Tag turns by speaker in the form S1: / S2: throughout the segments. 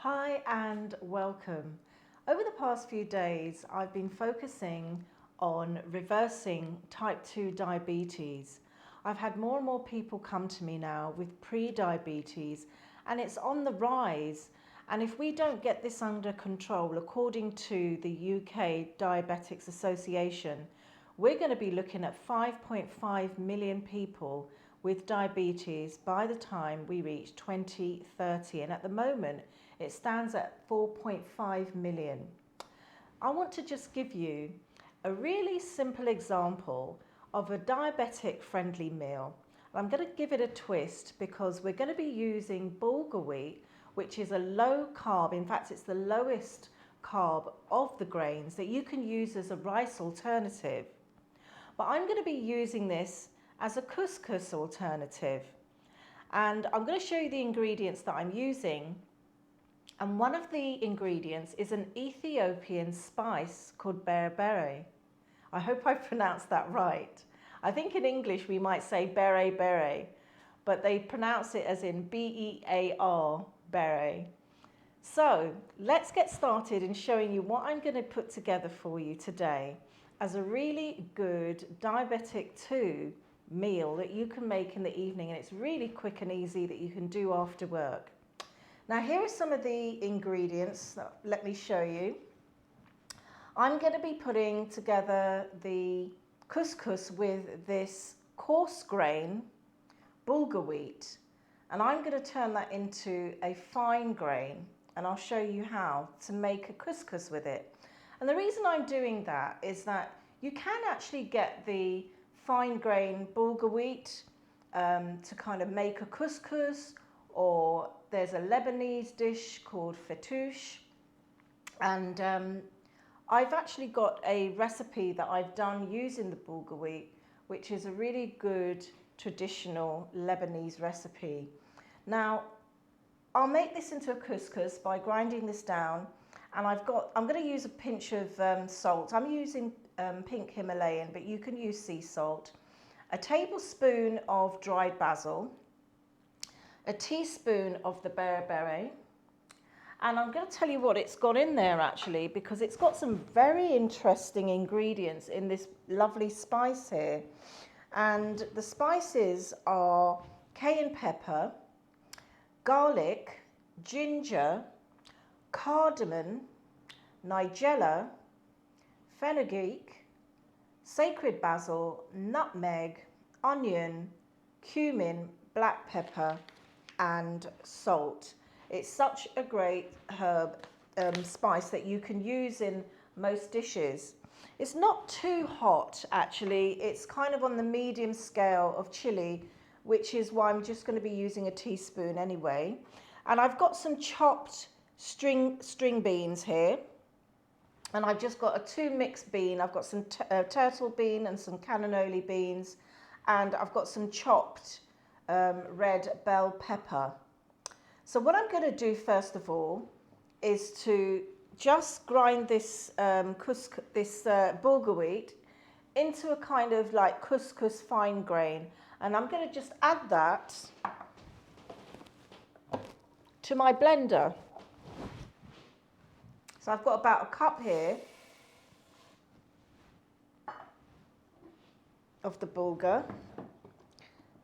S1: Hi and welcome. Over the past few days, I've been focusing on reversing type 2 diabetes. I've had more and more people come to me now with pre-diabetes, and it's on the rise. And if we don't get this under control, according to the UK Diabetics Association, we're going to be looking at 5.5 million people with diabetes by the time we reach 2030. And at the moment, it stands at 4.5 million. I want to just give you a really simple example of a diabetic friendly meal. I'm going to give it a twist because we're going to be using bulgur wheat, which is a low carb. In fact, it's the lowest carb of the grains that you can use as a rice alternative. But I'm going to be using this as a couscous alternative. And I'm going to show you the ingredients that I'm using. And one of the ingredients is an Ethiopian spice called berbere. I hope I pronounced that right. I think in English we might say bere bere, but they pronounce it as in B-E-A-R, bere. So let's get started in showing you what I'm going to put together for you today as a really good diabetic 2 meal that you can make in the evening, and it's really quick and easy that you can do after work. Now here are some of the ingredients. Let me show you. I'm going to be putting together the couscous with this coarse grain bulgur wheat, and I'm going to turn that into a fine grain, and I'll show you how to make a couscous with it. And the reason I'm doing that is that you can actually get the fine grain bulgur wheat to kind of make a couscous, or there's a Lebanese dish called fattoush, and I've actually got a recipe that I've done using the bulgur wheat, which is a really good traditional Lebanese recipe. Now, I'll make this into a couscous by grinding this down, and I'm going to use a pinch of salt. I'm using pink Himalayan, but you can use sea salt, a tablespoon of dried basil, a teaspoon of the berbere, and I'm going to tell you what it's got in there actually, because it's got some very interesting ingredients in this lovely spice here. And the spices are cayenne pepper, garlic, ginger, cardamom, nigella, fenugreek, sacred basil, nutmeg, onion, cumin, black pepper, and salt. It's such a great herb spice that you can use in most dishes. It's not too hot actually, it's kind of on the medium scale of chili, which is why I'm just going to be using a teaspoon anyway. And I've got some chopped string beans here, and I've just got a 2 mixed bean. I've got some turtle bean and some cannellini beans, and I've got some chopped red bell pepper. So what I'm going to do first of all is to just grind this bulgur wheat into a kind of like couscous fine grain, and I'm going to just add that to my blender. So I've got about a cup here of the bulgur,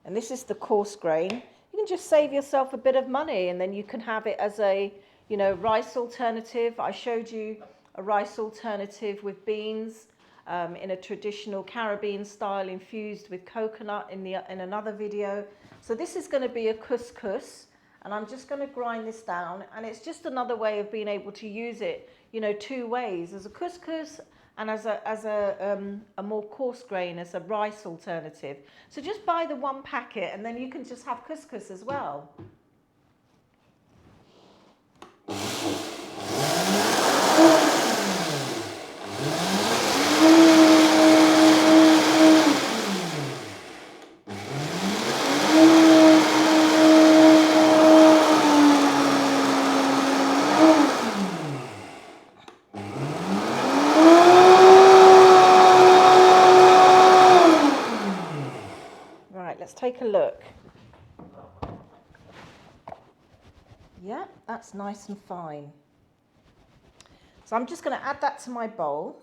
S1: and this is the coarse grain. You can just save yourself a bit of money, and then you can have it as a, you know, rice alternative. I showed you a rice alternative with beans in a traditional Caribbean style infused with coconut in another video. So this is going to be a couscous, and I'm just going to grind this down, and it's just another way of being able to use it, you know, 2 ways, as a couscous and as a more coarse grain, as a rice alternative. So just buy the 1 packet, and then you can just have couscous as well. Right, let's take a look. Yeah, that's nice and fine. So I'm just going to add that to my bowl.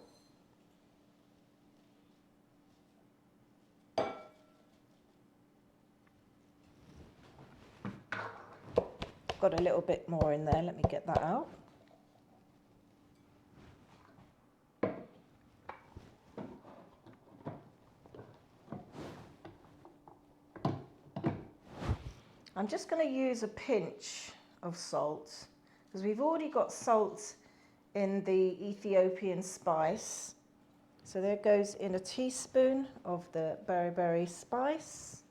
S1: Got a little bit more in there, let me get that out. I'm just going to use a pinch of salt because we've already got salt in the Ethiopian spice. So there goes in a teaspoon of the berry spice,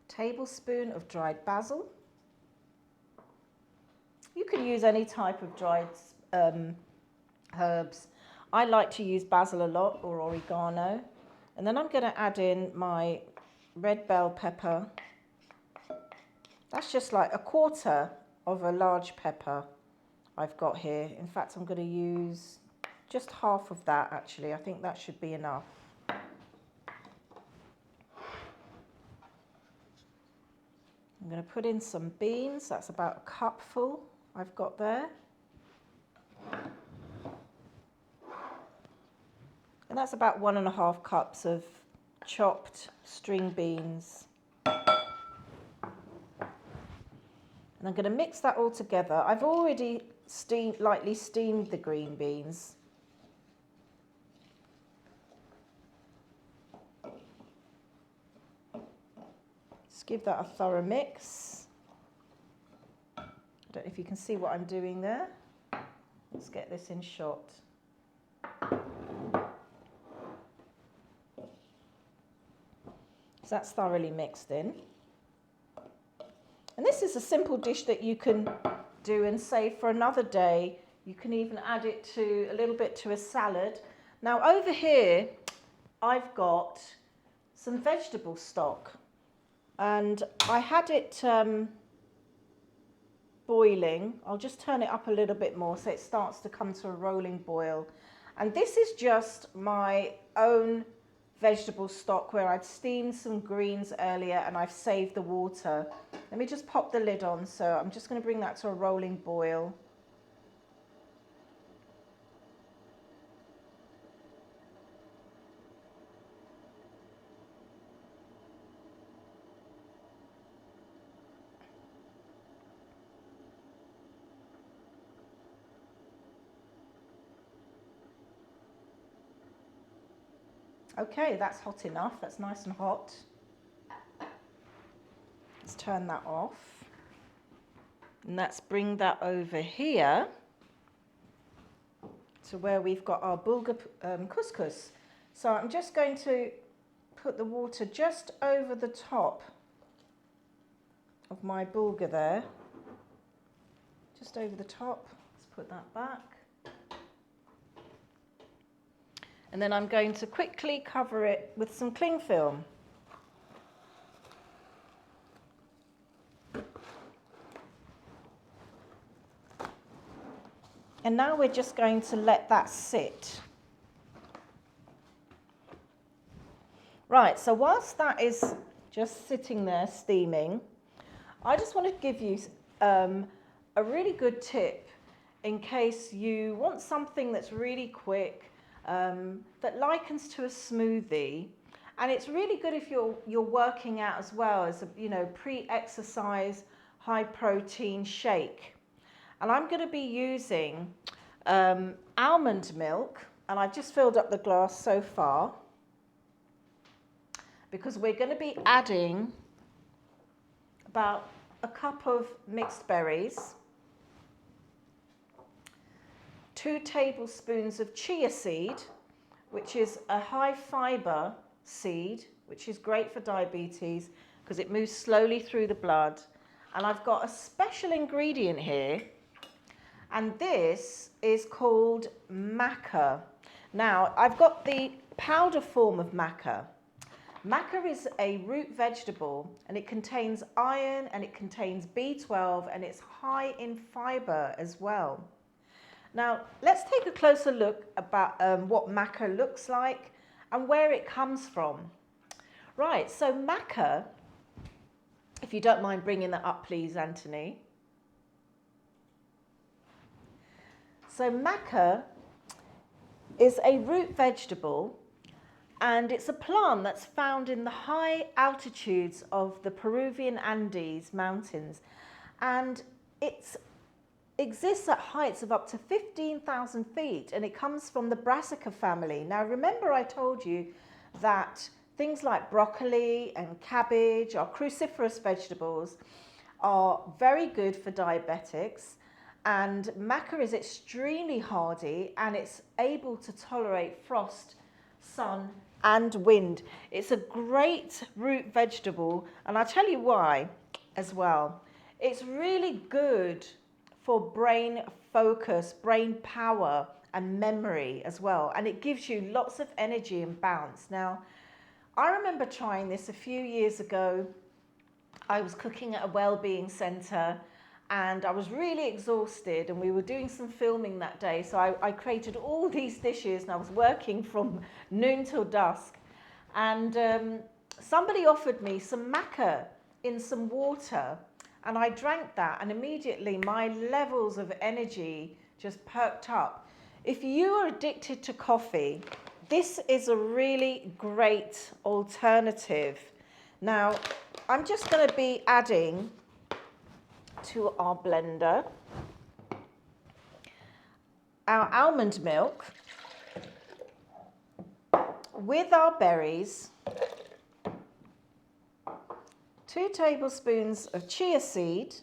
S1: tablespoon of dried basil. You can use any type of dried herbs. I like to use basil a lot, or oregano. And then I'm going to add in my red bell pepper. That's just like a quarter of a large pepper I've got here. In fact, I'm going to use just half of that actually. I think that should be enough. I'm going to put in some beans. That's about a cupful I've got there. And that's about 1.5 cups of chopped string beans. And I'm going to mix that all together. I've already lightly steamed the green beans. Just give that a thorough mix. I don't know if you can see what I'm doing there. Let's get this in shot. So that's thoroughly mixed in. And this is a simple dish that you can do and save for another day. You can even add it to a little bit to a salad. Now over here, I've got some vegetable stock. And I had it boiling. I'll just turn it up a little bit more so it starts to come to a rolling boil. And this is just my own vegetable stock where I'd steamed some greens earlier and I've saved the water. Let me just pop the lid on. So I'm just going to bring that to a rolling boil. Okay, that's hot enough. That's nice and hot. Let's turn that off. And let's bring that over here to where we've got our bulgur couscous. So I'm just going to put the water just over the top of my bulgur there. Just over the top. Let's put that back. And then I'm going to quickly cover it with some cling film. And now we're just going to let that sit. Right, so whilst that is just sitting there steaming, I just want to give you a really good tip in case you want something that's really quick, that likens to a smoothie. And it's really good if you're working out as well, as a pre-exercise high protein shake. And I'm going to be using almond milk, and I've just filled up the glass so far because we're going to be adding about a cup of mixed berries, 2 tablespoons of chia seed, which is a high fiber seed, which is great for diabetes because it moves slowly through the blood. And I've got a special ingredient here, and this is called maca. Now, I've got the powder form of maca. Maca is a root vegetable, and it contains iron and it contains B12, and it's high in fiber as well. Now, let's take a closer look about what maca looks like and where it comes from. Right, so maca If you don't mind bringing that up, please, Anthony. So maca is a root vegetable, and it's a plant that's found in the high altitudes of the Peruvian Andes mountains, and it exists at heights of up to 15,000 feet, and it comes from the Brassica family. Now remember, I told you that things like broccoli and cabbage are cruciferous vegetables, are very good for diabetics, and maca is extremely hardy and it's able to tolerate frost, sun and wind. It's a great root vegetable, and I'll tell you why as well. It's really good for brain focus, brain power and memory as well, and it gives you lots of energy and bounce. Now, I remember trying this a few years ago. I was cooking at a wellbeing centre and I was really exhausted, and we were doing some filming that day, so I created all these dishes and I was working from noon till dusk, and somebody offered me some maca in some water, and I drank that, and immediately my levels of energy just perked up. If you are addicted to coffee, this is a really great alternative. Now, I'm just going to be adding to our blender our almond milk with our berries, 2 tablespoons of chia seed,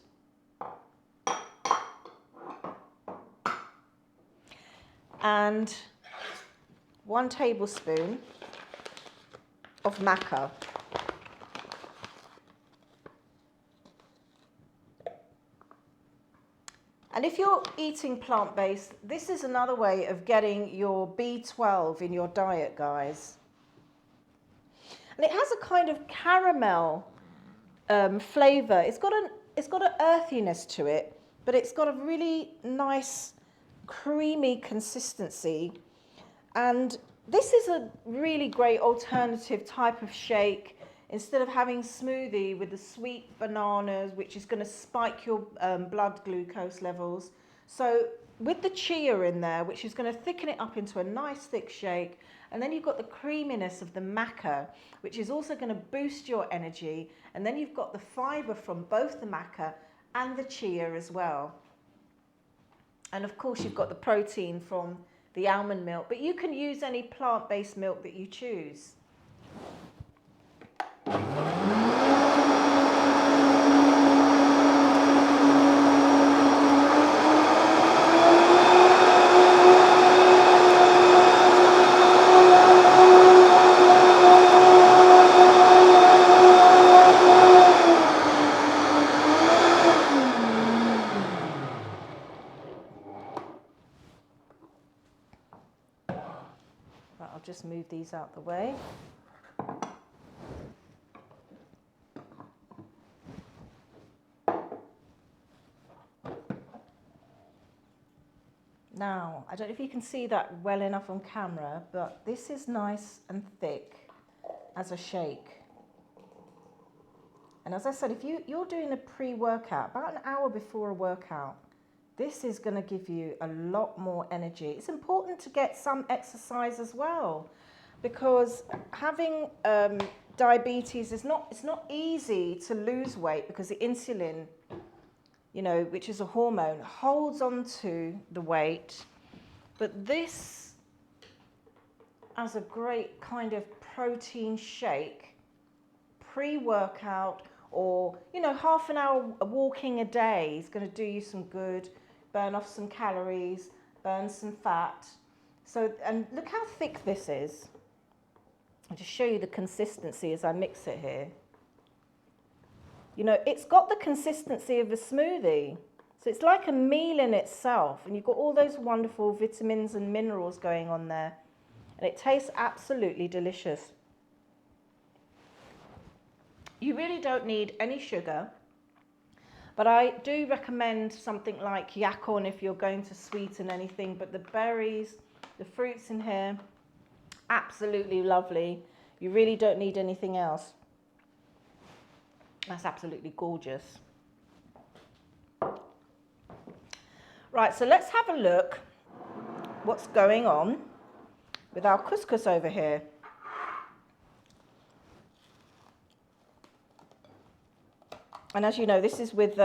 S1: and 1 tablespoon of maca. And if you're eating plant-based, this is another way of getting your B12 in your diet, guys. And it has a kind of caramel flavour. It's got an earthiness to it, but it's got a really nice creamy consistency. And this is a really great alternative type of shake. Instead of having smoothie with the sweet bananas, which is going to spike your blood glucose levels. So with the chia in there, which is going to thicken it up into a nice thick shake, and then you've got the creaminess of the maca, which is also going to boost your energy, and then you've got the fibre from both the maca and the chia as well. And of course you've got the protein from the almond milk, but you can use any plant-based milk that you choose. Right, I'll just move these out the way. Now, I don't know if you can see that well enough on camera, but this is nice and thick as a shake. And as I said, if you're doing a pre-workout, about an hour before a workout, this is going to give you a lot more energy. It's important to get some exercise as well, because having diabetes it's not easy to lose weight, because the insulin, you know, which is a hormone, holds on to the weight. But this, as a great kind of protein shake, pre-workout, or, you know, half an hour walking a day is going to do you some good, burn off some calories, burn some fat. So, and look how thick this is. I'll just show you the consistency as I mix it here. You know, it's got the consistency of a smoothie. So it's like a meal in itself, and you've got all those wonderful vitamins and minerals going on there. And it tastes absolutely delicious. You really don't need any sugar, but I do recommend something like yacon if you're going to sweeten anything. But the berries, the fruits in here, absolutely lovely. You really don't need anything else. That's absolutely gorgeous. Right, so let's have a look what's going on with our couscous over here. And as you know, this is with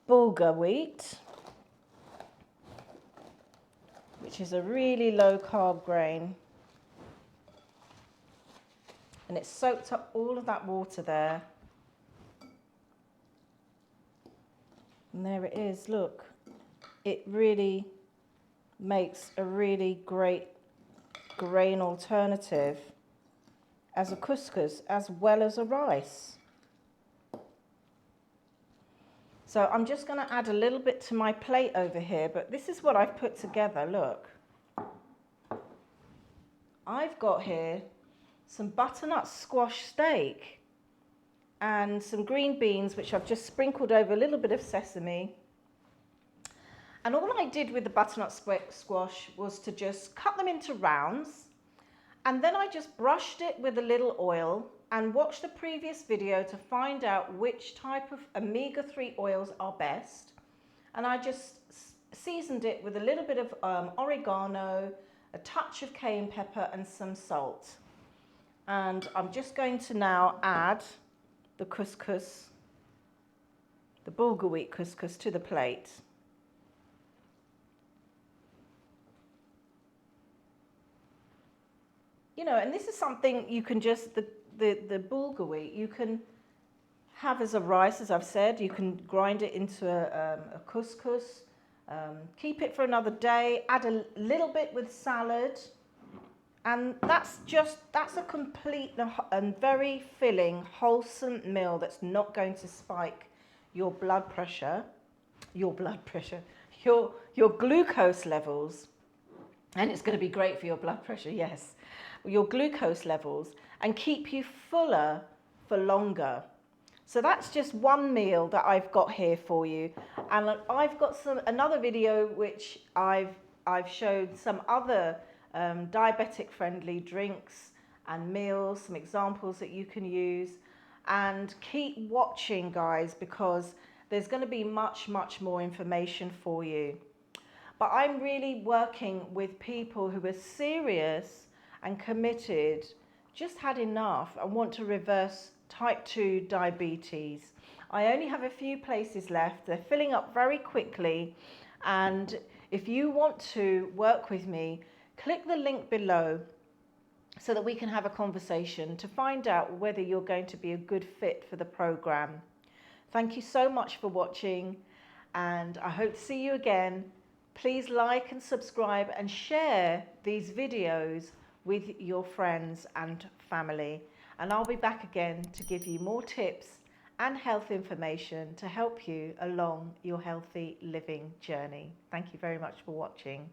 S1: bulgur wheat, which is a really low carb grain. And it's soaked up all of that water there. And there it is, look. It really makes a really great grain alternative as a couscous as well as a rice. So I'm just going to add a little bit to my plate over here, but this is what I've put together, look. I've got here some butternut squash steak and some green beans, which I've just sprinkled over a little bit of sesame. And all I did with the butternut squash was to just cut them into rounds, and then I just brushed it with a little oil and watched the previous video to find out which type of omega-3 oils are best. And I just seasoned it with a little bit of oregano, a touch of cayenne pepper and some salt. And I'm just going to now add the couscous, the bulgur wheat couscous, to the plate. You know, and this is something you can just, the bulgur wheat, you can have as a rice, as I've said. You can grind it into a couscous, keep it for another day, add a little bit with salad. And that's a complete and very filling, wholesome meal that's not going to spike your blood pressure, your glucose levels. And it's going to be great for your blood pressure, yes. Your glucose levels, and keep you fuller for longer. So that's just one meal that I've got here for you. And I've got another video which I've showed some other diabetic friendly drinks and meals, some examples that you can use. And keep watching, guys, because there's going to be much more information for you. But I'm really working with people who are serious and committed, just had enough and want to reverse type 2 diabetes. I only have a few places left. They're filling up very quickly. And if you want to work with me, click the link below so that we can have a conversation to find out whether you're going to be a good fit for the program. Thank you so much for watching, and I hope to see you again. Please like and subscribe and share these videos with your friends and family. And I'll be back again to give you more tips and health information to help you along your healthy living journey. Thank you very much for watching.